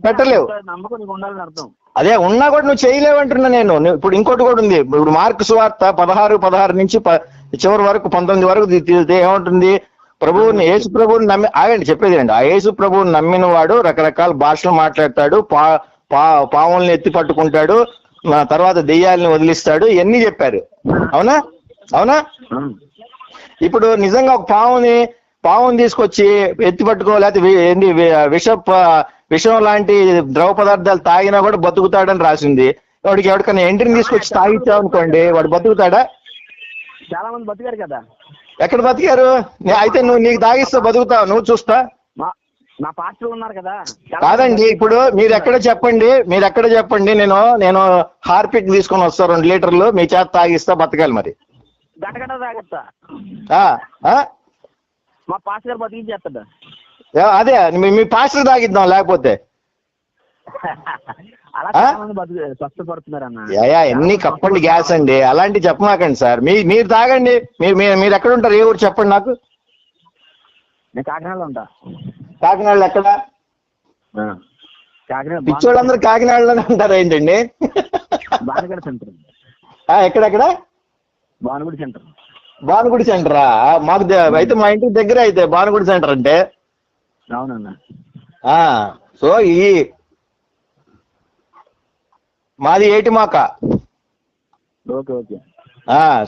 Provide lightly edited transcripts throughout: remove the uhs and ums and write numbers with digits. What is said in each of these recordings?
పెట్టలేవు. అదే ఉన్నా కూడా నువ్వు చేయలేవంటున్నా నేను. ఇప్పుడు ఇంకోటి కూడా ఉంది. ఇప్పుడు మార్కు సువార్త 16 నుంచి చివరి వరకు 19 వరకు ఏముంటుంది? ప్రభువుని, యేసు ప్రభువుని నమ్మి, ఆగండి చెప్పేది అండి, ఆ యేసు ప్రభువుని నమ్మిన వాడు రకరకాల భాషలు మాట్లాడతాడు, పావుల్ని ఎత్తి పట్టుకుంటాడు, తర్వాత దెయ్యాలని వదిలిస్తాడు, ఇవన్నీ చెప్పారు. అవునా? అవునా? ఇప్పుడు నిజంగా ఒక పావుని తీసుకొచ్చి ఎత్తి పట్టుకో, లేకపోతే విషం లాంటి ద్రవ పదార్థాలు తాగినా కూడా బతుకుతాడని రాసింది. వాడికి ఎవరికైనా ఎంట్రీని తీసుకొచ్చి తాగిచ్చావు అనుకోండి, వాడు బతుకుతాడా? చాలా మంది బతికారు కదా. ఎక్కడ బతికారు? అయితే నీకు తాగిస్తా బతుకుతావు, నువ్వు చూస్తా. నా పాస్టర్ ఉన్నారు కదా. కాదండి, ఇప్పుడు మీరు ఎక్కడ చెప్పండి, నేను హార్పిక్ తీసుకొని వస్తా 2 లీటర్లు, మీ చేత తాగిస్తా, బతకాలి మరి. గటగట తాగిస్తా. మా పాస్టర్ గారు బతికించేస్తాడు. అదే మీ పాస్టర్ తాగిద్దాం లేకపోతే. ఎన్ని కప్పండి గ్యాస్ అండి, అలాంటి చెప్పమాకండి సార్. మీరు తాగండి. మీరు ఎక్కడ ఉంటారు? ఏ ఊరు చెప్పండి నాకు. నేను కాకినాడలో ఉంటా. కాకినాడలో ఎక్కడ? పిచ్చోళ్ళందరూ కాకినాడలోనే ఉంటారు ఏంటండి? భానుగుడి సెంటర్. ఎక్కడెక్కడ? భానుగుడి సెంటర్. భానుగుడి సెంటరా? మాకు అయితే మా ఇంటికి దగ్గర అయితే భానుగుడి సెంటర్ అంటే. అవునన్నా. సో మాది ఏటిమాక. Okay okay.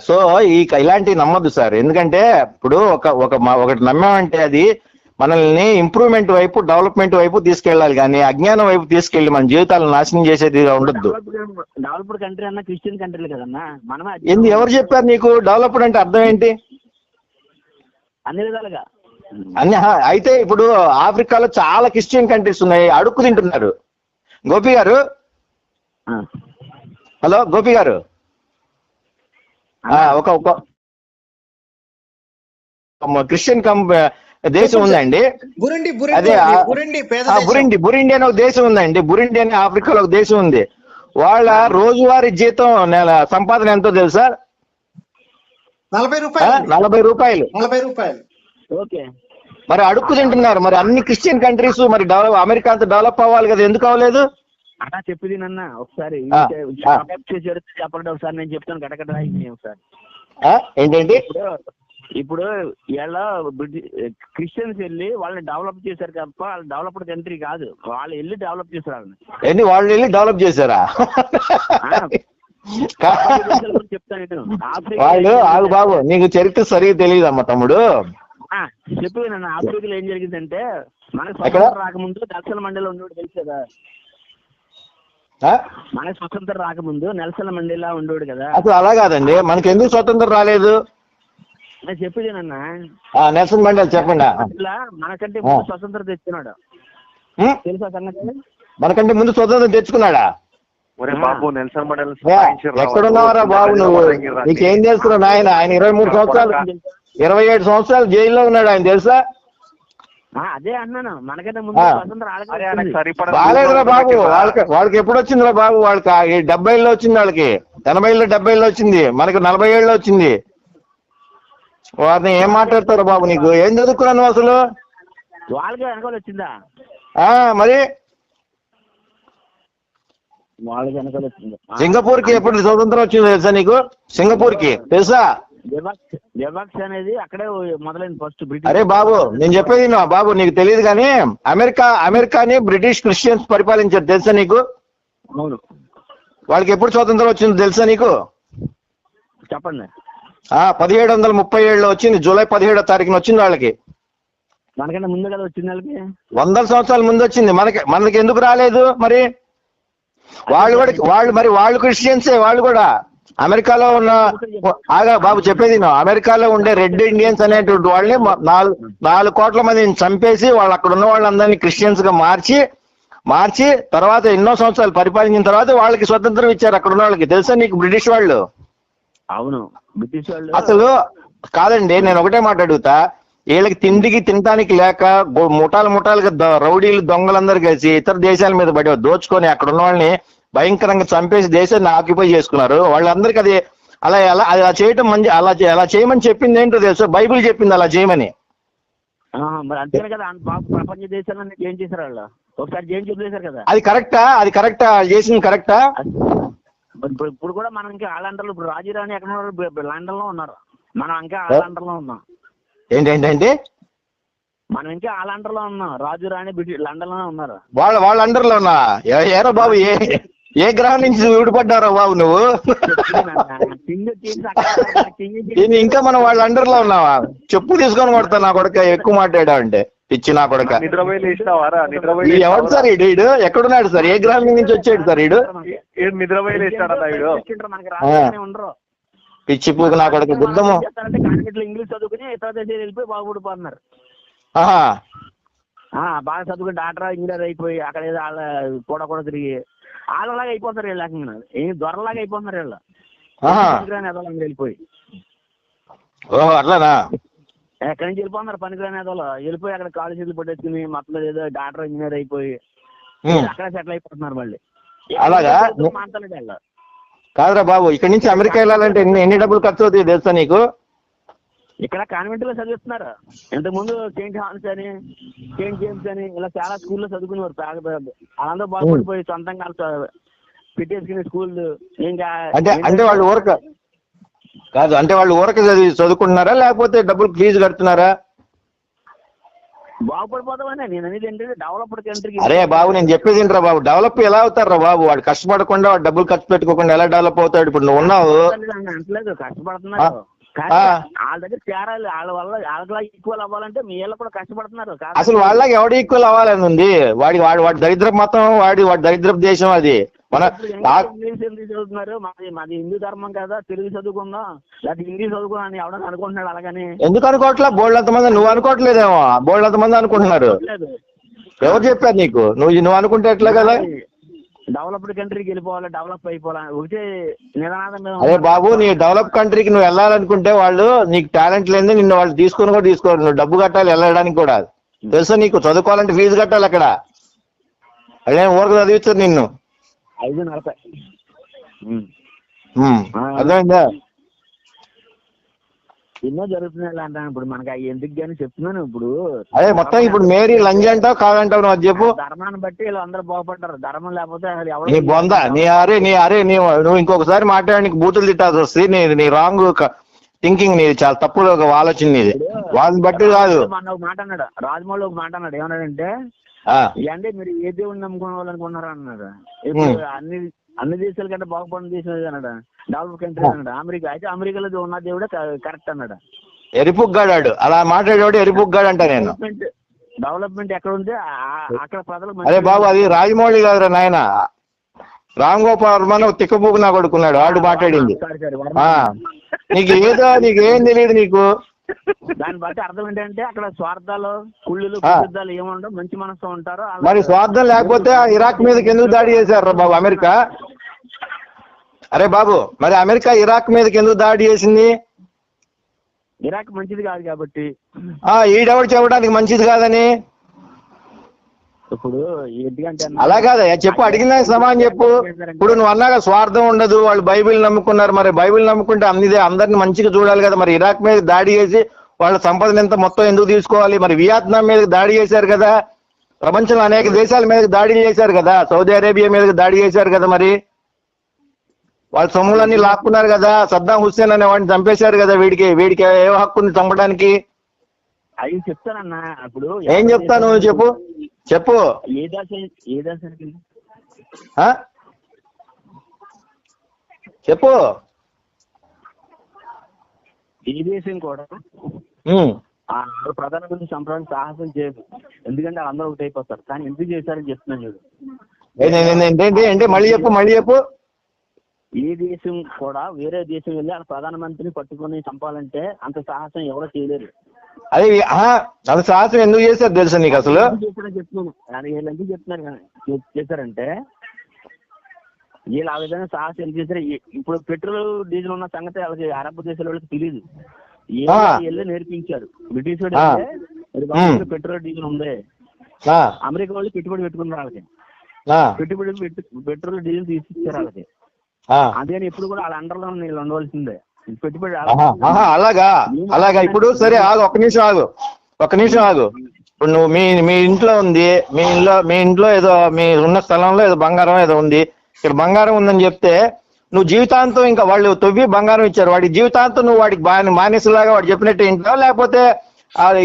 సో ఇలాంటివి నమ్మద్దు సార్. ఎందుకంటే ఇప్పుడు ఒకటి నమ్మామంటే అది మనల్ని ఇంప్రూవ్మెంట్ వైపు, డెవలప్మెంట్ వైపు తీసుకెళ్ళాలి, కానీ అజ్ఞానం వైపు తీసుకెళ్ళి మన జీవితాలను నాశనం చేసేది ఉండద్దు. డెవలప్డ్ కంట్రీ అన్న క్రిస్టియన్ కంట్రీలు కదన్నా. మనమే. ఎవరు చెప్పారు నీకు డెవలప్డ్ అంటే అర్థం ఏంటి? అన్ని విధాలుగా అయితే ఇప్పుడు ఆఫ్రికాలో చాలా క్రిస్టియన్ కంట్రీస్ ఉన్నాయి, అడుక్కు తింటున్నారు. గోపి గారు, హలో గోపి గారు, ఒక క్రిస్టియన్ దేశం ఉందండి. అదే బురుండి అనే ఒక దేశం ఉందండి. బురుండి అనే ఆఫ్రికాలో ఒక దేశం ఉంది. వాళ్ళ రోజువారీ జీతం సంపాదన ఎంతో తెలుసా? 40 రూపాయలు. ఓకే. మరి అడుక్కు తింటున్నారు. మరి అన్ని క్రిస్టియన్ కంట్రీస్ మరి అమెరికా అంతా డెవలప్ అవ్వాలి కదా, ఎందుకు అవ్వలేదు? అన్నా చెప్పింది నన్న ఒకసారి చెప్పండి. ఒకసారి నేను చెప్తాను. గటగట ఒకసారి ఏంటండి? ఇప్పుడు వీళ్ళ క్రిస్టియన్స్ వెళ్ళి వాళ్ళని డెవలప్ చేశారు తప్ప వాళ్ళు డెవలప్డ్ కంట్రీ కాదు. వాళ్ళు వెళ్ళి డెవలప్ చేశారు వాళ్ళని. వాళ్ళు వెళ్ళి డెవలప్ చేశారా? చెప్తాను. వాళ్ళు ఆగు బాబు, నీకు చరిత్ర సరిగ్గా తెలియదమ్మా తమ్ముడు. చెప్పేది నన్ను. ఆఫ్రికాలో ఏం జరిగిందంటే, మనకు స్వతంత్రం రాకముందు నెల్సన్ మండేలా ఉండేవాడు తెలుసు కదా. మనకు స్వతంత్రం రాకముందు నెల్సన్ మండేలా ఉండేవాడు కదా. అసలు అలా కాదండి, మనకి ఎందుకు స్వతంత్రం రాలేదు? నేను చెప్పేది నన్న. నెల్సన్ మండేలా చెప్పండి. మనకంటే ముందు స్వతంత్రం తెచ్చుకున్నాడు తెలుసా సంగతి? మనకంటే ముందు స్వతంత్రం తెచ్చుకున్నాడా? ఎక్కడున్నావరా బాబు నువ్వు? నీకేం తెలుసుకున్నావు నాయన? ఆయన 23 సంవత్సరాలు 27 సంవత్సరాలు జైల్లో ఉన్నాడు, ఆయన తెలుసా? అదే అన్నాను. మనకంటే ముందు బాగాలేదురా బాబు. వాళ్ళకి ఎప్పుడు వచ్చిందిరా బాబు? వాళ్ళకి 70లో వచ్చింది, వాళ్ళకి 80లో 70లో వచ్చింది, మనకి 47లో వచ్చింది. వారిని ఏం మాట్లాడతారు బాబు? నీకు ఏం చదువుకున్నాను అసలు? వాళ్ళకి వెనకాల వచ్చిందా? మరి వాళ్ళకి వెనకాల వచ్చింది. సింగపూర్ కి ఎప్పుడు స్వతంత్రం వచ్చింది తెలుసా నీకు? సింగపూర్ కి తెలుసా? వివక్ష అనేది అక్కడే మొదలైంది ఫస్ట్. అరే బాబు, నేను చెప్పేది బాబు, నీకు తెలియదు కానీ అమెరికాని బ్రిటిష్ క్రిస్టియన్స్ పరిపాలించారు తెలుసా నీకు? అవును. వాళ్ళకి ఎప్పుడు స్వతంత్రం వచ్చింది తెలుసా నీకు? చెప్పండి. 1737లో వచ్చింది. జూలై 17వ తారీఖున వచ్చింది వాళ్ళకి. మనకంటే ముందు కదా వచ్చింది వాళ్ళకి. 100 సంవత్సరాల ముందు వచ్చింది. మనకి ఎందుకు రాలేదు మరి? వాళ్ళు క్రిస్టియన్సే. వాళ్ళు కూడా అమెరికాలో ఉన్న బాబు చెప్పేది అమెరికాలో ఉండే రెడ్ ఇండియన్స్ అనేటువంటి వాళ్ళని 4 కోట్ల మందిని చంపేసి వాళ్ళు అక్కడ ఉన్న వాళ్ళందరినీ క్రిస్టియన్స్ గా మార్చి తర్వాత ఎన్నో సంవత్సరాలు పరిపాలించిన తర్వాత వాళ్ళకి స్వతంత్రం ఇచ్చారు అక్కడ ఉన్న వాళ్ళకి. తెలుసా నీకు బ్రిటిష్ వాళ్ళు? అవును, బ్రిటిష్ వాళ్ళు. అసలు కాదండి, నేను ఒకటే మాట అడుగుతా. వీళ్ళకి తినడానికి లేక ముఠాలుగా రౌడీలు దొంగలందరూ కలిసి ఇతర దేశాల మీద పడి దోచుకొని అక్కడ ఉన్న వాళ్ళని భయంకరంగా చంపేసి దేశాన్ని ఆక్యుపై చేసుకున్నారు. వాళ్ళందరికీ అది అలా చేయటం మంచి, అలా చేయమని చెప్పింది ఏంటో తెలుసు? బైబిల్ చెప్పింది అలా చేయమని. మరి అంతేనే కదా ప్రపంచ దేశాలన్నీ ఏం చేశారు వాళ్ళు? ఒకసారి జైలు చూపేశారు కదా. అది కరెక్టా చేసింది కరెక్టా? ఇప్పుడు కూడా మనం ఇంకా ఆలండర్లో, ఇప్పుడు రాజీరాణి ఎక్కడ ఉన్నారు? లండన్ లో ఉన్నారు. మనం ఇంకా ఆలండర్ లో ఉన్నాం. ఏంటంటే మనం ఇంకా ఆలండర్ లో ఉన్నాం. రాజు రాణి లండన్ లోనే ఉన్నారు. వాళ్ళ అండర్ లో ఉన్నా? ఏరా బాబు, ఏ గ్రహం నుంచి ఊడిపడ్డారా బాబు నువ్వు? ఇంకా మనం వాళ్ళ అండర్ లో ఉన్నావా? చెప్పు తీసుకొని కొడతా నా కొడుక, ఎక్కువ మాట్లాడా అంటే పిచ్చి నా కొడుక. ఎవడు సార్ ఈడు? ఎక్కడున్నాడు సార్? ఏ గ్రహం నుంచి వచ్చాడు సార్ ఈడు? పిచ్చి పూకు నా కొడుకు గుద్దము. ఇంగ్లీష్ చదువుకుని ఇతర దేశాలు వెళ్ళిపోయి బాగుపడిపోతున్నారు. బాగా చదువుకుని డాక్టర్ ఇంజనీర్ అయిపోయి అక్కడ ఏదో వాళ్ళ కూడా తిరిగి వాళ్ళలాగా అయిపోతారు. వీళ్ళు లేకుండా ఏం దొరలాగా అయిపోతున్నారు వీళ్ళు. ఎదోలా వెళ్ళిపోయి అట్లానా ఎక్కడి నుంచి వెళ్ళిపోతున్నారు? పనికిరాని ఎదోలో వెళ్ళిపోయి అక్కడ కాలేజీలు పట్టేసుకుని మొత్తం ఏదో డాక్టర్ ఇంజనీర్ అయిపోయి అక్కడ సెటిల్ అయిపోతున్నారు మళ్ళీ. అలాగా కాదురా బాబు, ఇక్కడ నుంచి అమెరికా వెళ్ళాలంటే ఎన్ని డబ్బులు ఖర్చు అవుతాయి తెలుసా నీకు? ఇక్కడ కాన్వెంట్ లో చదివిస్తున్నారు. ఇంతకుముందు సెయింట్ హాన్స్ అని, సెయింట్ జేమ్స్ అని ఇలా చాలా స్కూల్లో చదువుకునేవారు. వాళ్ళందరూ బాగుపడిపోయి సొంతంగా పెట్టేసుకునే స్కూల్. ఇంకా అంటే వాళ్ళు ఊరక కాదు, అంటే వాళ్ళు ఊరక చదువుకుంటున్నారా లేకపోతే డబ్బులు ఫీజు కడుతున్నారా? బాగుపడిపోతామని నేను అనేది ఏంటంటే డెవలప్డ్ కంట్రీకి. అరే బాబు, నేను చెప్పేది ఏంట్రా బాబు, డెవలప్ ఎలా అవుతారా బాబు? వాడు కష్టపడకుండా, వాడు డబ్బులు ఖర్చు పెట్టుకోకుండా ఎలా డెవలప్ అవుతాడు? ఇప్పుడు నువ్వు ఉన్నావు, అంటలేదు కష్టపడుతున్నారు. వాళ్ళ దగ్గర చేరాలి, వాళ్ళ వల్ల వాళ్ళకి ఈక్వల్ అవ్వాలంటే వీళ్ళు కూడా కష్టపడుతున్నారు. అసలు వాళ్ళకి ఎవడు ఈక్వల్ అవ్వాలని ఉంది? వాడి దరిద్రపు మతం, వాడి దరిద్రపు దేశం అది. ఇంగ్లీష్ ఎందుకు చదువుతున్నారు? మాది హిందూ ధర్మం కదా, తెలుగు చదువుకుందాం లేకపోతే హిందీ చదువుకుందాం అని ఎవడని అనుకుంటున్నాడు. అలాగని ఎందుకు అనుకోవట్లా? బోల్డంత మంది, నువ్వు అనుకోవట్లేదేమో, బోల్డంత మంది అనుకుంటున్నారు. ఎవరు చెప్పారు నీకు? నువ్వు అనుకుంటే ఎట్లా కదా? డెవలప్డ్ కంట్రీకి వెళ్ళిపోవాలి, డెవలప్ అయిపోవాలి ఒకటే నినాదం. అదే బాబు, నీ డెవలప్ కంట్రీకి నువ్వు వెళ్ళాలనుకుంటే వాళ్ళు నీకు టాలెంట్ లేదు, నిన్ను వాళ్ళు తీసుకుని కూడా తీసుకోరు. నువ్వు డబ్బు కట్టాలి వెళ్ళడానికి కూడా, తెలుసా నీకు? చదువుకోవాలంటే ఫీజు కట్టాలి అక్కడ. అదే ఊరకు చదివిస్తారు నిన్ను. 540 అర్థమైందా? ఎన్నో జరుగుతున్నాయి అంటాను. ఇప్పుడు మనకి అవి ఎందుకు కానీ చెప్తున్నాను. ఇప్పుడు అదే మొత్తం ఇప్పుడు మేరీ లంజ్ అంటావు కాదంటావు? నువ్వు అది చెప్పు. ధర్మాన్ని బట్టి వీళ్ళు అందరూ బాగుపడ్డారు. ధర్మం లేకపోతే నీ బొంద, నువ్వు ఇంకొకసారి మాట్లాడడానికి బూతులు తిట్టాల్సి వస్తుంది. నీ రాంగ్ థింకింగ్, నీది చాలా తప్పుడు ఒక ఆలోచన నీది. వాళ్ళని బట్టి కాదు. ఒక మాట అన్నాడు రాజమౌళి, ఒక మాట అన్నాడు. ఏమన్నాడంటే, అంటే మీరు ఏ దేవుడిని నమ్ముకునే వాళ్ళు అనుకున్నారా అన్నాడు. ఇప్పుడు అన్ని దేశాల కంటే బాగుపడిన దేశం అన్నాడు, డెవలప్ కంట్రీ అన్నాడు అమెరికా. అయితే అమెరికాలో ఉన్న దేవుడే కరెక్ట్ అన్నాడు. ఎరిపుగ్గాడు అలా మాట్లాడేవాడు ఎరిపుగ్గాడు అంట. నేను డెవలప్మెంట్ ఎక్కడ ఉంటే అక్కడ ప్రజలు. అదే బాబు, అది రాజమౌళి కాదురా నాయన, రామ్ గోపాల్ వర్మ తిక్కబూకు నా కొడుకున్నాడు, వాడు మాట్లాడింది. నీకేం తెలియదు నీకు. దాన్ని బట్టి అర్థం ఏంటంటే అక్కడ స్వార్థాలు, కుళ్ళులు, కుటుంబాలు ఏముండవు, మంచి మనసు ఉంటారు. మరి స్వార్థం లేకపోతే ఇరాక్ మీదకి ఎందుకు దాడి చేశారు బాబు అమెరికా? అరే బాబు, మరి అమెరికా ఇరాక్ మీదకి ఎందుకు దాడి చేసింది? ఇరాక్ మంచిది కాదు కాబట్టి. ఈడెవడు చెప్పడానికి మంచిది కాదని? ఇప్పుడు ఎందుకంటే అలా కాదా చెప్పు, అడిగిన దానికి సమానం చెప్పు. ఇప్పుడు నువ్వు అన్నాక స్వార్థం ఉండదు, వాళ్ళు బైబిల్ నమ్ముకున్నారు. మరి బైబిల్ నమ్ముకుంటే అందరిని మంచిగా చూడాలి కదా. మరి ఇరాక్ మీద దాడి చేసి వాళ్ళ సంపదను ఎంత మొత్తం ఎందుకు తీసుకోవాలి? మరి వియత్నాం మీద దాడి చేశారు కదా, ప్రపంచంలో అనేక దేశాల మీద దాడి చేశారు కదా, సౌదీ అరేబియా మీద దాడి చేశారు కదా. మరి వాళ్ళ సొమ్ములన్నీ లాక్కున్నారు కదా. సద్దాం హుస్సేన్ అనే వాడిని చంపేశారు కదా. వీడికి ఏ హక్కు ఉంది చంపడానికి? అవి చెప్తానన్నా. ఇప్పుడు ఏం చెప్తాను చెప్పు ఏ దేశానికి చెప్పు. ఏ దేశం కూడా ప్రధాన గురించి చంపడానికి సాహసం చేయదు. ఎందుకంటే అందరూ ఒకటి అయిపోతారు. కానీ ఎందుకు చేశారని చెప్తున్నాను చూడు. ఏంటి మళ్ళీ చెప్పు. ఏ దేశం కూడా వేరే దేశం వెళ్ళి ఆ ప్రధానమంత్రిని పట్టుకొని చంపాలంటే అంత సాహసం ఎవరో చేయలేరు. అదే అంత సాహసం ఎందుకు చేశారు తెలుసా నీకు? అసలు చెప్తున్నాను వీళ్ళు ఎందుకు చెప్తున్నారు చేశారంటే, వీళ్ళు ఆ విధంగా సాహసం ఎందుకు చేశారు. ఇప్పుడు పెట్రోల్ డీజిల్ ఉన్న సంగతి వాళ్ళకి అరబ్ దేశాల వాళ్ళకి తెలియదు. వెళ్ళి నేర్పించారు. బ్రిటిష్ వాడు పెట్రోల్ డీజిల్ ఉంది, అమెరికా వాళ్ళు పెట్టుబడి పెట్టుకున్నారు. వాళ్ళకి పెట్రోల్ డీజిల్ తీసిచ్చారు వాళ్ళకి. అందుకని ఇప్పుడు కూడా వాళ్ళ అండర్లో వీళ్ళు ఉండవలసిందే. పెట్టుబడి అలాగా. ఇప్పుడు సరే ఆగు, ఒక్క నిమిషం ఆగు. ఇప్పుడు నువ్వు మీ ఇంట్లో ఉంది, మీ ఇంట్లో ఏదో మీ ఉన్న స్థలంలో ఏదో బంగారం ఏదో ఉంది, ఇక్కడ బంగారం ఉందని చెప్తే నువ్వు జీవితాంతం ఇంకా వాళ్ళు తవ్వి బంగారం ఇచ్చారు, వాడికి జీవితాంతం నువ్వు వాడికి మానేసులాగా వాడు చెప్పినట్టు ఇంటావా, లేకపోతే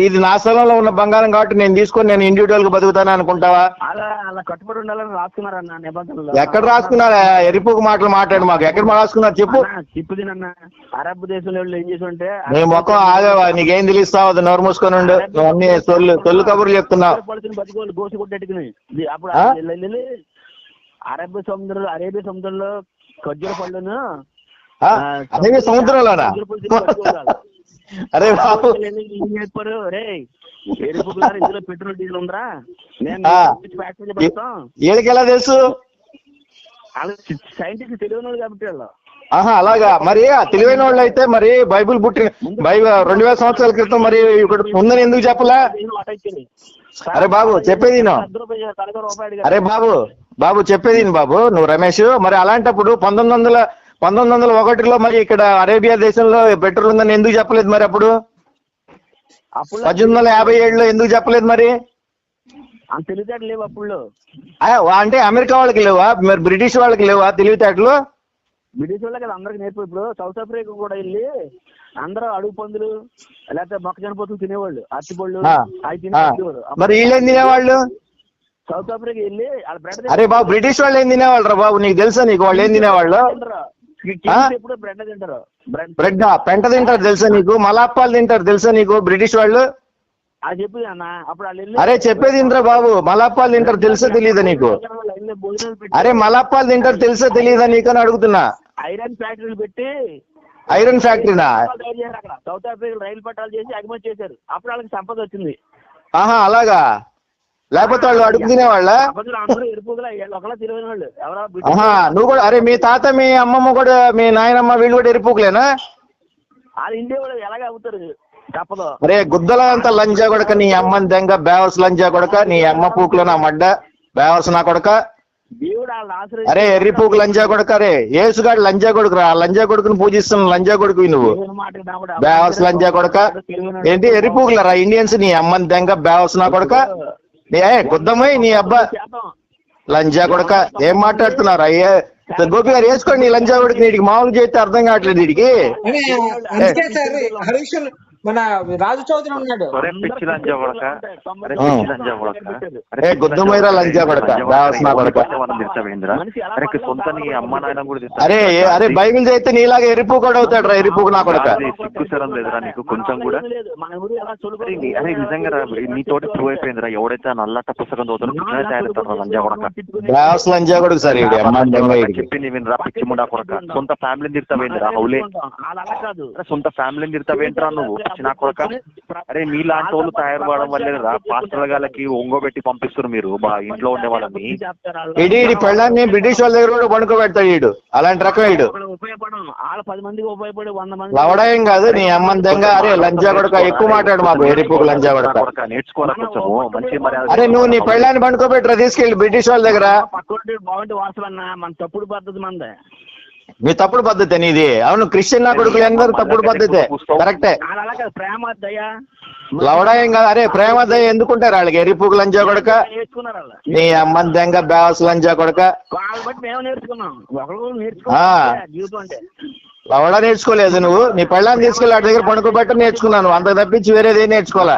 ఇది నా స్థలంలో ఉన్న బంగారం కాబట్టి నేను తీసుకొని నేను ఇండివిజువల్ గా బతుకుతాను అనుకుంటావా? అలా కట్టుబడి ఉండాలని రాసుకున్నారన్న నిబంధనలు. ఎక్కడ రాసుకున్నారా? ఎరిపుకు మాటలు మాట్లాడు మాకు. ఎక్కడ రాసుకున్నారు చెప్పు. తిప్పుదినన్న అరబ్ దేశంలో ఏం చేస్తుంటే నీ ముఖం ఆగవా? నీకేం తెలుస్తావు? అది నోరు మూసుకొని ఉండు. నువ్వు అన్ని తొలి కబుర్లు చెప్తున్నావు. బతికోళ్ళు గోసి కొట్టేట్టుకుని అప్పుడు అరేబియా సముద్రంలో ఖర్జూర పళ్ళును అరేబియా సముద్రంలోనా? అరే బాబు చెప్పారు, రే ఎరుపుకులా ఇందులో పెట్రోల్ డీజిల్ ఉందిరా, వీళ్ళకి ఎలా తెలుసు? సైంటిస్ట్ తెలియని వాళ్ళు కాబట్టి వాళ్ళు. ఆహా, అలాగా. మరి తెలివైన వాళ్ళు అయితే మరి బైబుల్ 2000 సంవత్సరాల క్రితం మరి ఇక్కడ ఉందని ఎందుకు చెప్పలా? అరే బాబు చెప్పేది అరే బాబు చెప్పేది బాబు, నువ్వు రమేష్. మరి అలాంటప్పుడు 1901లో మరి ఇక్కడ అరేబియా దేశంలో పెట్రోల్ ఉందని ఎందుకు చెప్పలేదు మరి? అప్పుడు 1857లో ఎందుకు చెప్పలేదు మరి? తెలివితేటలు లేవు అప్పుడు. అంటే అమెరికా వాళ్ళకి లేవా? మరి బ్రిటిష్ వాళ్ళకి లేవా తెలివితేటలు? బ్రిటిష్ వాళ్ళకి అందరికి నేర్పు. ఇప్పుడు సౌత్ ఆఫ్రికా కూడా వెళ్ళి అందరూ అడుగు పందులు లేకపోతే మొక్కజొన్న పొత్తులు తినేవాళ్ళు, అరటిపళ్ళు అవి తినేవాళ్ళు. మరి వీళ్ళేం తినేవాళ్ళు? సౌత్ ఆఫ్రికా వెళ్ళి అరే బాబు బ్రిటిష్ వాళ్ళు ఏం తినేవాళ్ళు రా బాబు? నీకు తెలుసా? నీకు వాళ్ళు ఏం తినేవాళ్ళు? బ్రెడ్ తింటారు. బ్రెడ్ పెంట తింటారు తెలుసా నీకు? మలాప్పాలు తింటారు తెలుసా నీకు బ్రిటిష్ వాళ్ళు? అది చెప్పి అన్న అప్పుడు అరే చెప్పేది ఇంద్రా బాబు, మలాప్పాలు తింటారు తెలుసా తెలీదా నీకు? అరే మలాప్పాలు తింటారు తెలుసా తెలీదా నీకు అని అడుగుతున్నా. ఐరన్ ఫ్యాక్టరీలు పెట్టి ఐరన్ ఫ్యాక్టరీనా? సౌత్ ఆఫ్రికా రైలు పట్టాలు చేసి ఎగుమతి చేశారు. అప్పుడు వాళ్ళకి సంపద వచ్చింది. ఆహా, అలాగా. లేకపోతే వాళ్ళు అడుగు తినేవాళ్ళ? ఆహా, నువ్వు కూడా. అరే మీ తాత మీ అమ్మమ్మ కూడా మీ నాయనమ్మ వీళ్ళు కూడా ఎరిపుకులేనా? ఎలాగ అవుతారు తప్పదు. అరే గుద్దల అంతా లంజా కొడక, నీ అమ్మని దెంగ బేవర్స్ లంజా కొడక, నీ అమ్మ పూకులో నా మడ్డ బేవర్స్ నా కొడక. అరే ఎర్రి పూకు లంజా కొడక. అరే ఏసుగాడు లంజా కొడుకు రా, లంజా కొడుకుని పూజిస్తున్న లంజా కొడుకు నువ్వు, బేవర్స్ లంజా కొడక. ఏంటి ఎర్రి పూకులరా ఇండియన్స్? నీ అమ్మని దెంగ బేవర్స్ నా కొడక. గుద్దమై నీ అబ్బా లంజా కొడక. ఏం మాట్లాడుతున్నారా? గోపి గారు వేసుకోండి నీ లంజా కొడుకు. నీటికి మామూలు చేస్తే అర్థం కావట్లేదు వీడికి. మన రాజు చౌదరి ఉన్నాడు. గుద్దమైరా లంజా కొడక, బేవర్స్ కొడక. అరే అరే బైబిల్ చదివితే నీలాగా ఎరుపు కూడా అవుతాడు రా, ఎరుపుకు నా కొడక. కొంచెం కూడా నిజంగా నీతోటి ప్రూవ్ అయిపోయిందిరా. ఎవడైతే నల్లట పుస్తకం చదువుతాడో లంజా కొడక, బేవర్స్ లంజా కొడుకు సార్ చెప్పింది వినరా పిచ్చి ముండా కొడక. సొంత ఫ్యామిలీని తిడతావేంద్రా హౌలే? సొంత ఫ్యామిలీని తిడతావేంట్రా నువ్వు చిన్న కొడక? అరే మీలాంటి వాళ్ళు తయారు కావడం వల్లేరా పాస్టర్ల గాళ్ళకి ఒంగోబెట్టి పంపిస్తారు మీరు ఇంట్లో ఉండే వాళ్ళని. ఇడి పెళ్ళాన్ని బ్రిటిష్ వాళ్ళ దగ్గర కూడా పడుకోబెడతాడు వీడు, అలాంటి రకం వీడు. లవడాయం కాదు నీ అమ్మని దెంగ. అరే లంజా కొడక ఎక్కువ మాట్లాడు మాకు, ఎరిపుకు లంజా కొడక. నేర్చుకోవాలి కొంచెము మంచి మర్యాద. అరే నువ్వు నీ పెళ్ళాన్ని పడుకోబెట్టరా తీసుకెళ్ళి బ్రిటిష్ వాళ్ళ దగ్గర. బాగుంటే వాసన మన తప్పుడు పద్ధతి మందే. మీ తప్పుడు పద్ధతి నీది. అవును క్రిస్టియన్ నా కొడుకులు అందరూ తప్పుడు పద్ధతే, కరెక్టే. లవడాయం కాదు. అరే ప్రేమ దయ ఎందుకుంటారు వాళ్ళకి? ఎరిపుకు లంజా కొడక, నీ అమ్మని దెంగ బేవస్ లంజా కొడక. లవడా నేర్చుకోలేదు నువ్వు. నీ పెళ్ళాన్ని తీసుకెళ్ళి వాడి దగ్గర పడుకోబెట్ట నేర్చుకున్నాను, అంత తప్పించి వేరేది నేర్చుకోవాలా?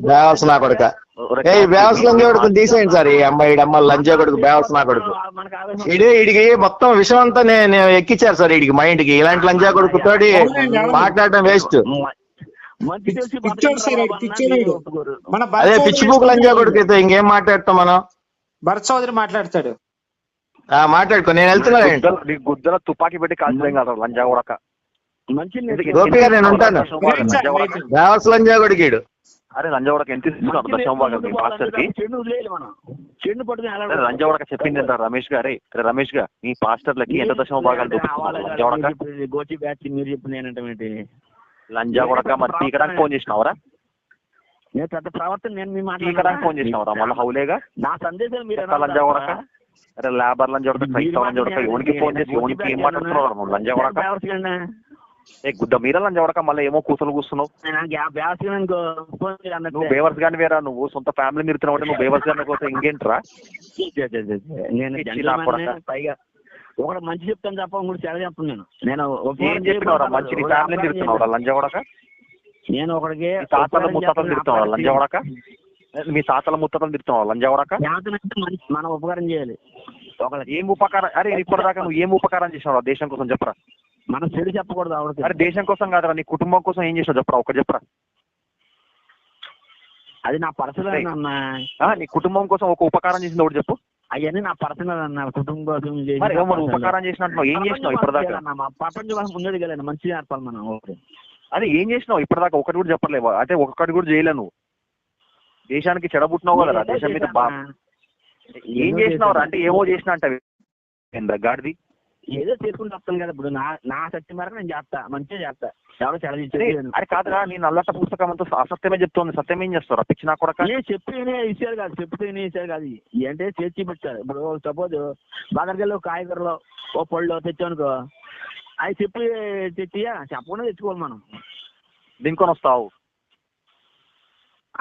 బేవస్ నా కొడక. ఏ బేవస్ లంజా కొడుకు తీసేయండి సార్. ఈ అమ్మాయి అమ్మ లంజా కొడుకు బేవస్ నా కొడుకు. వీడికి మొత్తం విషయం అంతా నేను ఎక్కిచ్చారు సార్ వీడికి మైండ్ కి. ఇలాంటి లంజా కొడుకుతోటి మాట్లాడటం వేస్ట్. అదే పిచ్చిపూకు లంజా కొడుకు అయితే ఇంకేం మాట్లాడతాం మనం? భరత్ చౌదరి మాట్లాడతాడు. మాట్లాడుకో, నేను వెళ్తున్నా. గుద్దల తుపాకీ పెట్టి కాల్చలేం కదా లంజా కొడక. గోపి గారు నేను ఉంటాను. బేవస్ లంజా కొడుకీడు. అరే లంజా కొడక ఎంత ఇస్తున్నారు దశమభాగం మీ పాస్టర్ కి? లంజా కొడక చెప్పింది ఎంత రమేష్ గారే? రమేష్ గా మీ పాస్టర్లకి ఎంత దశమభాగాలు చూపిస్తున్నారు లంజా కొడక? లంజా కొడక మరి పీకడానికి ఫోన్ చేసినావరా? పీకడానికి ఫోన్ చేసినావరా మళ్ళీ హౌలేగా? నా సందేశం మీరు లంజా కొడక. అరే లేబర్ లంజా కొడక, క్రైస్తవ లంజా కొడక. ఎవరికి ఫోన్ చేసి ఎవరికి ఏం మాట్లాడుతున్నావు లంజా కొడక? గుద్ద మీర లంజవడక మళ్ళీ ఏమో కూతురు కూస్తున్నావు. నువ్వు బేవర్స్ గాని వేరా, నువ్వు సొంత ఫ్యామిలీ మీరుతున్నావు అంటే నువ్వు బేవర్స్ గాని కోసం ఇంకేంట్రా? పైగా ఒకటి మంచి చెప్తాను తప్ప ఇంకోటి చెడ చెప్పను. నేను ఏం చెప్పినవరా మంచి? నీ ఫ్యామిలీ తిరుగుతున్నావు లంజవడక? నేను ఒకడికి తాతల ముత్తాతలు తిరుగుతున్నావు లంజవడక? మీ తాతల ముత్తాతలు తిరుగుతున్నావు లంజవడక? మనం ఉపకారం చేయాలి. ఏం ఉపకారం? అరే ఇప్పటిదాకా నువ్వు ఏం ఉపకారం చేసినావు దేశం కోసం చెప్పరా? మనం చెడు చెప్పకూడదు ఆవిడకి. అరే దేశం కోసం కాదురా, నీ కుటుంబం కోసం ఏం చేసావు చెప్పరా? ఒకటి చెప్పరా. అది నా పర్సనల్ అన్న. నీ కుటుంబం కోసం ఒక ఉపకారం చేసింది ఒకటి చెప్పు. అవన్నీ నా పర్సనల్ అన్న. కుటుంబం కోసం ఉపకారం చేసినట్టు ఏం చేసినావు ఇప్పటిదాకా? ప్రపంచం ముందు కదా మంచిగా నేర్పాలి మనం. అదే ఏం చేసినావు ఇప్పటిదాకా? ఒకటి కూడా చెప్పలేవు. అంటే ఒకటి కూడా చేయలేవు నువ్వు. దేశానికి చెడబుట్టినావు కదా, దేశం మీద ఏం చేసినావు అంటే ఏమో చేసినా అంటే గాడిది ఏదో చేసుకుంటూ వస్తాను కదా. ఇప్పుడు నా సత్యం మేరకు నేను చేస్తా, మంచిగా చేస్తా. ఎవరో చెడ. అరే కాదురా, నీ నల్లట పుస్తకం అంతా అసత్యమే చెప్తుంది. సత్యం ఏం చేస్తారా పిచ్చి నా కొడక? చెప్పిన విషయాలు కాదు, చెప్తే విషయాలు కాదు. ఏంటంటే చేర్చి పెట్టారు. ఇప్పుడు సపోజ్ బాదర్గల్లో కాయగూరలో ఓ పళ్ళు తెచ్చానుకో, అవి తెచ్చియా చెప్పకుండా తెచ్చుకోవాలి మనం. దింకొని వస్తావు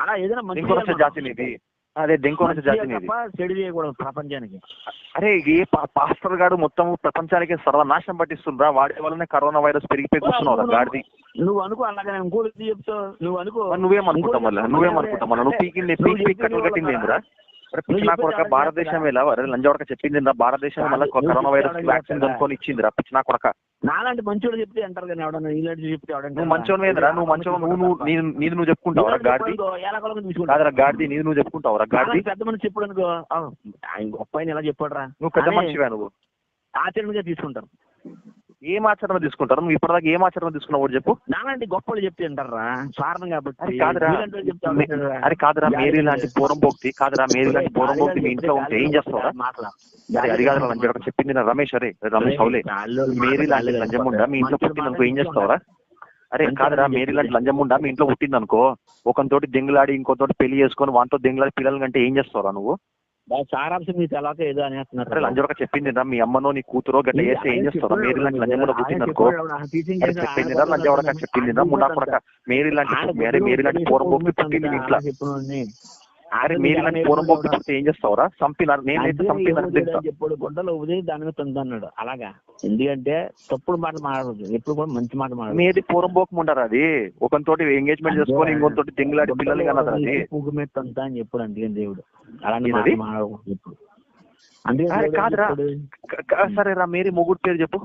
అలా ఏదైనా మంచి జాతి నీది. అదే దెంకొని జాతి నీది. చెడు చేయకూడదు ప్రపంచానికి. అరే ఏ పాస్టర్ గారు మొత్తం ప్రపంచానికి సర్వనాశనం పట్టిస్తుండ్రా. వాడి వల్లనే కరోనా వైరస్ పెరిగిపోయి కూర్చున్నావు గాడిది. నువ్వు అనుకో అలాగే ఇంకోటి చెప్తావు. నువ్వు అనుకో. నువ్వేమనుకుంటావు మళ్ళీ? నువ్వు పీక్ కట్టలు కట్టింది ఏంద్రా? పిచ్చిన కొడక భారతదేశం ఎలా లంజవడక చెప్పింది భారతదేశం మళ్ళీ కరోనా వైరస్ వ్యాక్సిన్ కనుక్కొని ఇచ్చిందిరా పిచ్చిన కొడక. నాలాంటి మంచోడు చెప్తే అంటారు కానీ ఎవడన్నా ఇలాంటి చెప్తే నువ్వు మంచోడు మీదరా? నువ్వు మంచోడు నీది నువ్వు చెప్పుకుంటావురా గాడిది? కాదురా గాడిది, నీది నువ్వు చెప్పుకుంటావురా గాడిది? పెద్ద మనిషి చెప్పాడు అనుకో, గొప్ప ఆయన ఎలా చెప్పాడురా. నువ్వు పెద్ద మనిషివా? నువ్వు ఆచరణగా తీసుకుంటారు. ఏం ఆచరణ తీసుకుంటారు? నువ్వు ఇప్పటిదాకా ఏం ఆచరణ తీసుకున్నావు ఒకటి చెప్పు. నాలాంటి గొప్పలు చెప్తే అంటారా సారణం కాబట్టి. అరే కాదురా, మేరీ లాంటి పూరంపోక్తి కాదురా, మేరీ లాంటి పూరంపోక్తి మీ ఇంట్లో ఉంటే ఏం చేస్తావురా? అది కాదురా లంజం చెప్పింది నా రమేష్. అరే రమేష్ అవులే, మేరీ లాంటి లంజముండా మీ ఇంట్లో పుట్టింది అనుకో ఏం చేస్తావురా? అరే కాదురా, మేరీ లాంటి లంజముండా మీ ఇంట్లో పుట్టింది అనుకో, ఒకరితోటి దెంగులాడి ఇంకోతోటి పెళ్లి చేసుకొని వాటితో దెంగులాడి పిల్లలు కంటే ఏం చేస్తావురా నువ్వు? సారాంశం మీకు ఎలాగో ఏదో అనేస్తున్నారు. లంజవడక చెప్పింది మీ అమ్మనో నీ కూతురో గట్ల చేస్తే ఏం చేస్తారా? మేరీ లాంటి లంజముండ పుట్టింది అనుకో చెప్పింది లంజవడక చెప్పింది ముండా కొడక. మేరీ లాంటి పూర్వపోక్తి పుట్టింది మీ ఇంట్లో. అరే మేరీ లాంటి పూర్వపోక్తి పుట్టి ఏం చేస్తావురా? చంపినారు. నేనైతే ఎప్పుడు గుడ్డలు ఉదయం దాని మీద తొందన్నాడు అలాగా. ఎందుకంటే తప్పుడు మాట మాట్లాడదు, ఎప్పుడు కూడా మంచి మాట మాట్లాడదు. మీది పూర్వపోకం ఉండరు. అది ఒకరితోటి ఎంగేజ్మెంట్ చేసుకొని ఇంకొకటి దెంగులాడి పిల్లలు కలదు. అది పువ్వు మీద తొంత అని చెప్పాడు. అందుకని దేవుడు అలాంటి మాట్లాడకూడదు ఎప్పుడు. అందుకని కాదురా, సరేరా మేరీ మొగుడు పేరు చెప్పు.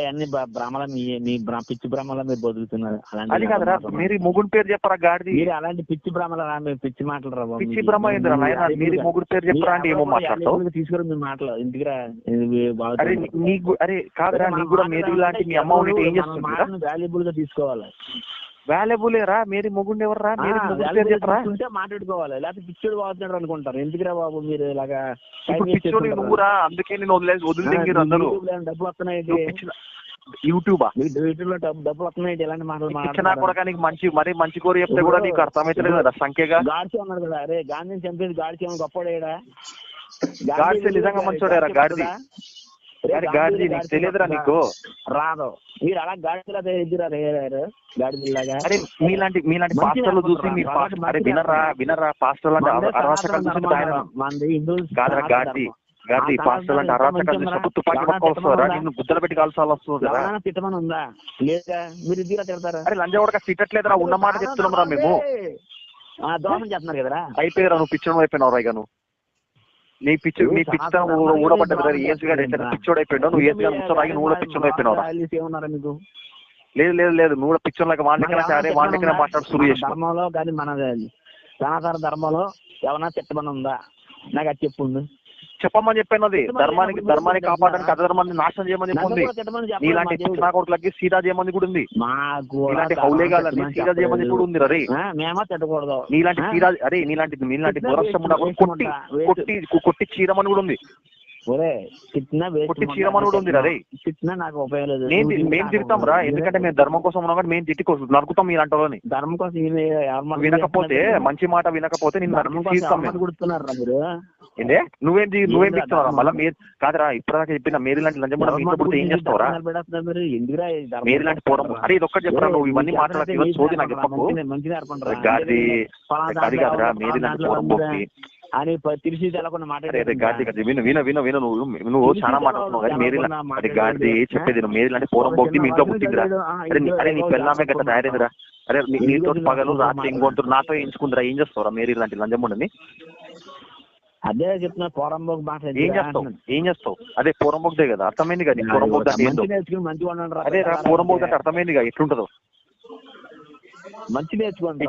అన్ని భ్రమల మీ పిచ్చి భ్రమల మీరు బతుకుతున్నారు. అది కాదురా, మీరు మొగుడు పేరు చెప్పరా గాడిది? మీరు అలాంటి పిచ్చి భ్రమల పిచ్చి మాటలు రా. పిచ్చి భ్రమ ఏందిరా? మీరు మొగుడు పేరు చెప్పరా అంటే ఏమో మాట్లాడతావు. తీసుకురా మీ మాటలు ఇంటికి రా. అరే కాదురా, నీకు కూడా మేరీ లాంటి మీ అమ్మ ఉంటే ఏం చేస్తుంది? వాల్యుబుల్ గా తీసుకోవాలి. వాల్యుబులేరా? మేరీ మొగుడు ఎవర్రా? మీరు మొగుడు పేరు చెప్పరా? మాట్లాడుకోవాలి. లేకపోతే పిచ్చోడు బాగుతున్నాడు అనుకుంటారు. ఎందుకురా బాబు మీరు ఇలాగా? పిచ్చోడు నువ్వురా, అందుకే నేను వదిలింగిరు అందరూ. డబ్బులు వస్తున్నాయి యూట్యూబా? యూట్యూబ్ లో డబ్బులు వస్తున్నాయి. ఎలాంటి మాటలు కొడక నీకు మరీ మంచి కోరి చెప్తే కూడా నీకు అర్థమైతే కదా సంఖ్యగా. గాడ్సే ఉన్నాడు కదా. అరే గాంధీని చంపేది గాడ్సే గొప్పడేడా? గాడ్సే నిజంగా మంచోడేరా గాడిది. గాడిది నీకు తెలియదురా? నీకు రాదు. మీరు అలా గాడిలా ఎదురారు గాడిలాగా. అరే మీలాంటి పాస్టర్లు చూసి మీ అరే వినరా పాస్టర్లు అంటే అరాచకాలు చూసి కాదురా గాడిది. గాడిది పాస్టర్లు అంటే అరాచకాలు చూసినప్పుడు తుపాకీ పక్క వస్తారా? నిన్ను గుద్దలు పెట్టి కాల్సాల్సి వస్తుంది కదా. తిట్టమని ఉందా లేదా? మీరు ఇదిగా తిడతారా? అరే లంజవడక తిట్టట్లేదురా, ఉన్న మాట చెప్తున్నాం రా మేము. దోషం చేస్తున్నారు కదరా. అయిపోయారా? నువ్వు పిచ్చడం అయిపోయినావు రైగా. నువ్వు నీ పిచ్చితనం ఊడబడ్డది. ఏసుగాడు పిచ్చోడు అయిపోయినావు. నువ్వు ఏసుగా ముచ్చరాగి నువ్వు కూడా పిచ్చోడు అయిపోయినావు. లేదు నువ్వు కూడా పిచ్చోళ్ళకి వాళ్ళకి మాట్లాడు సురు చేసి. ధర్మంలో కానీ మన సనాతన ధర్మంలో ఏమన్నా తిట్టమని ఉందా? నాకు అది చెప్పుంది. చెప్పమని చెప్పినది. ధర్మాన్ని కాపాడడానికి అధర్మాన్ని నాశనం చేయమని చెప్పింది. నీలాంటి పిచ్చినా కొడుకులకి సీదా చేయమని కూడా ఉంది. ఇలాంటి హౌలేగాలని సీదా చేయమని కూడా ఉంది. రే మేమో తిట్టకూడదు. నీలాంటి సీదా నీలాంటి దురష్టం కొట్టి చీరమని కూడా ఉంది. ఒరే తిట్టినా కొట్టి చీరమనుడు ఉంది రే. తిట్టినా నాకు ఉపయోగం లేదు. మేము తిడతాం రా, ఎందుకంటే మేము ధర్మం కోసం ఉన్నాం కానీ మేము తిట్టి నరుకుతాం మీలాంటి వాళ్ళని. ధర్మం కోసం వినకపోతే మంచి మాట వినకపోతే నేను గుర్తున్నారా మీరు? ఏందే నువ్వేం తిడుతున్నారా మళ్ళీ? మీరు కాదురా ఇప్పటిదాకా చెప్పిన మీరు ఇలాంటి లంచం మీతో పుడితే ఏం చేస్తావురా? మీరు ఇలాంటి పోరం అరే ఇది ఒక్కటి చెప్పరా, నువ్వు ఇవన్నీ మాట్లాడక చోది నాకు చెప్పకు. గాది అది కాదురా, మీరు ఇలాంటి పోరం పోకి అని తెలిసి తెలకుండా మాట్లాడే గాడి విను విను విను విను నువ్వు చాలా మాట్లాడుతున్నావు కానీ మీరు అది గాడిది చెప్పేది మీరు ఇలాంటి పోరం పోకి మీ ఇంట్లో పుట్టిందిరా. అరే నీ పెళ్ళామే గట్ట తయారైందిరా. అరే నీతో పగలు రాత్రి ఇంకొంటారు నాతో ఎంచుకుందిరా. ఏం చేస్తావురా మీరు ఇలాంటి లంజముండని? అదే చెప్తున్నా పోరంబోకు మాట. ఏం చేస్తావు? అదే పోరంబోకుదే కదా, అర్థమైంది కదా పోరంబోకు అదే రా. పోరంబోకు అంటే అర్థమైంది కదా ఎట్లుంటదో. మంచి నేర్చుకోండి,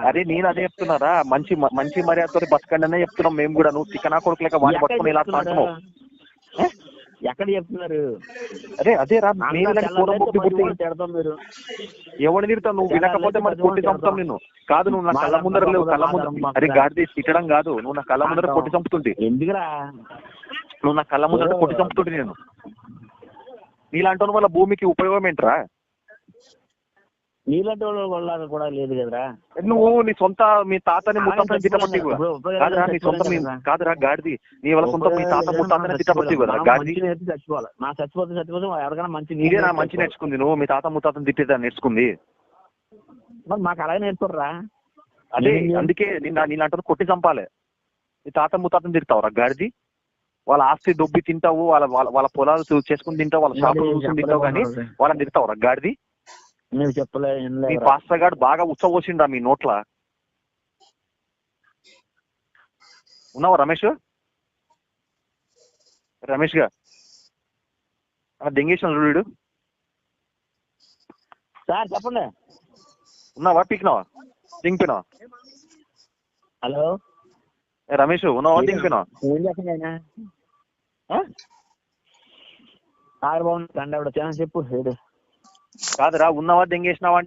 అదే నేను అదే చెప్తున్నారా, మంచి మర్యాదతో బతకండి అనే చెప్తున్నాం మేము కూడా. నువ్వు తిక్కనా కొడుకు లేక వాడిని పట్టుకుని ఇలా అంటున్నావు. ఎక్కడ చెప్తున్నారు? అదే రా, తిడతాం మీరు. ఎవరిని తిడతావు? నువ్వు వినకపోతే మరి కొట్టి చంపుతాం నిన్ను. కాదు నువ్వు నా కళ్ళ ముందర లేవు, కళ్ళ ముందర అరే గాడిది తిట్టడం కాదు, నువ్వు నా కళ్ళ ముందర కొట్టి చంపుతుంటే. ఎందుకురా నువ్వు నా కళ్ళ ముందర కొట్టి చంపుతుంటే నేను. నీలాంటి వల్ల భూమికి ఉపయోగం ఏంట్రా? నీలాంటి వాళ్ళ కూడా లేదు కదరా. నువ్వు నీ సొంత మీ తాతని ముత్తాతని తిట్టపట్టి కాదురా, నీ సొంత కాదురా గాడిది, నీ వాళ్ళ సొంత మీ తాత ముత్తాతని తిట్టపట్టి కదా గాడిది. చచ్చిపోవాలి నా చచ్చిపోతే ఎవరికైనా మంచి నీదే నా మంచి నేర్చుకుంది. నువ్వు మీ తాత ముత్తాతని తిట్టేదా నేర్చుకుంది? మరి మాకు అలాగే నేర్చుకోర్రా. అదే అందుకే నీలాంటి కొట్టి చంపాలి. నీ తాత ముత్తాతని తిడతావురా గాడిది. వాళ్ళ ఆస్తి దొబ్బి తింటావు, వాళ్ళ పొలాలు చేసుకుని తింటావు, వాళ్ళ షాపులు చూసుకుని తింటావు, కానీ వాళ్ళని తిడతావురా గాడిది. నువ్వు చెప్పలే మీ పాస్టర్ గారు బాగా ఉచ్చబోసిండ్రా మీ నోట్ల. ఉన్నావా రమేష్? రమేష్ గా దెంగేసిన వీడు. సార్ చెప్పండి. ఉన్నావా? పీకినావా? దింపినావా? హలో రమేష్ ఉన్నావా? దింపినావా? ఏం చేస్తున్నా బాగుంది చెప్పు. కాదురా, ఉన్నావా దెంగేసినావా?